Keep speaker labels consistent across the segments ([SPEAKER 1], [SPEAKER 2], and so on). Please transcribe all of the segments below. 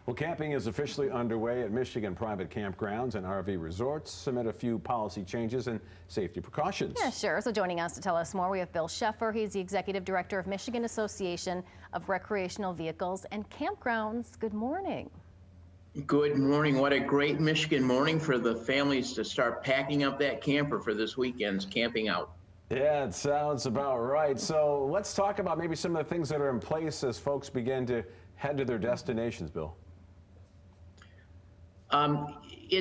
[SPEAKER 1] Well, camping is officially underway at Michigan private campgrounds and RV resorts amid a few policy changes and safety precautions.
[SPEAKER 2] Yeah, sure. So joining us to tell us more, we have Bill Sheffer. He's the executive director of Michigan Association of Recreational Vehicles and Campgrounds. Good morning.
[SPEAKER 3] Good morning. What a great Michigan morning for the families to start packing up that camper for this weekend's camping out.
[SPEAKER 1] Yeah, it sounds about right. So let's talk about maybe some of the things that are in place as folks begin to head to their destinations, Bill.
[SPEAKER 3] We've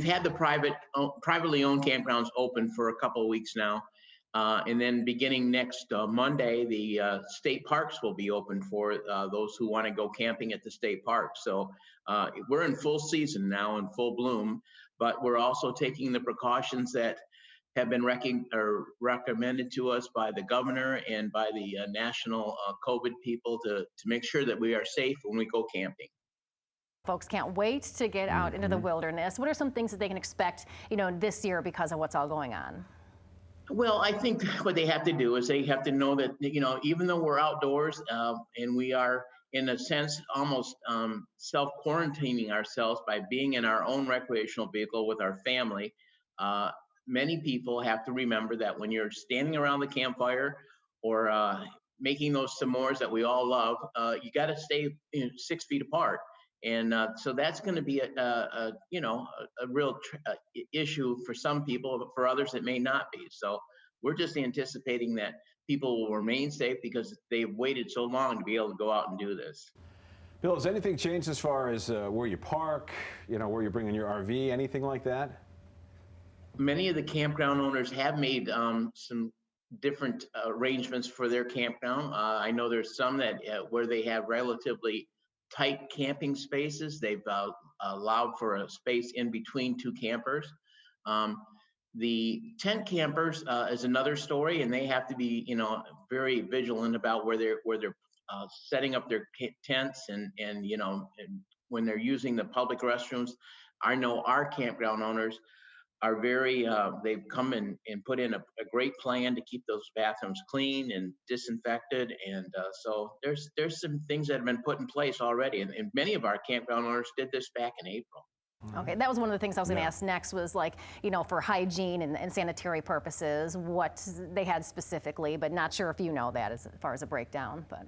[SPEAKER 3] had the privately owned campgrounds open for a couple of weeks now. And then beginning next Monday, the state parks will be open for those who want to go camping at the state parks. So we're in full season now, in full bloom, but we're also taking the precautions that have been recommended to us by the governor and by the national COVID people to make sure that we are safe when we go camping.
[SPEAKER 2] Folks can't wait to get out into the wilderness. What are some things that they can expect, this year because of what's all going on?
[SPEAKER 3] Well, I think what they have to do is they have to know that, even though we're outdoors and we are, in a sense, almost self-quarantining ourselves by being in our own recreational vehicle with our family, many people have to remember that when you're standing around the campfire or making those s'mores that we all love, you got to stay 6 feet apart. And so that's going to be a real issue for some people, but for others it may not be. So we're just anticipating that people will remain safe because they've waited so long to be able to go out and do this.
[SPEAKER 1] Bill, has anything changed as far as where you park, where you're bringing your RV, anything like that?
[SPEAKER 3] Many of the campground owners have made some different arrangements for their campground. I know there's some that where they have relatively tight camping spaces. They've allowed for a space in between two campers. The tent campers is another story, and they have to be, very vigilant about where they're setting up their tents and when they're using the public restrooms. I know our campground owners are they've come and put in a great plan to keep those bathrooms clean and disinfected. And so there's some things that have been put in place already. And many of our campground owners did this back in April.
[SPEAKER 2] Okay, that was one of the things I was going to ask next was for hygiene and sanitary purposes, what they had specifically, but not sure if you know that as far as a breakdown. But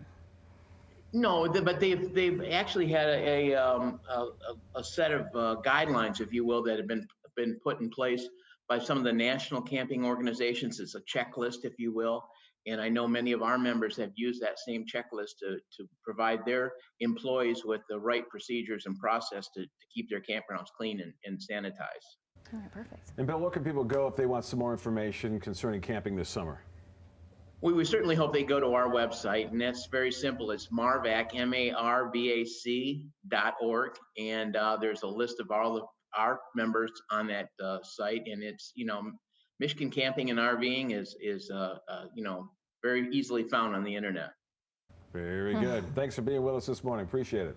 [SPEAKER 3] no, but they've actually had a set of guidelines, if you will, that have been put in place by some of the national camping organizations. It's a checklist, if you will. And I know many of our members have used that same checklist to provide their employees with the right procedures and process to keep their campgrounds clean and sanitized.
[SPEAKER 2] All right, perfect.
[SPEAKER 1] And Bill, where can people go if they want some more information concerning camping this summer?
[SPEAKER 3] We certainly hope they go to our website, and that's very simple. It's marvac, marvac.org, and there's a list of all our members on that site, and it's Michigan Camping and RVing is very easily found on the internet.
[SPEAKER 1] Very good. Thanks for being with us this morning. Appreciate it.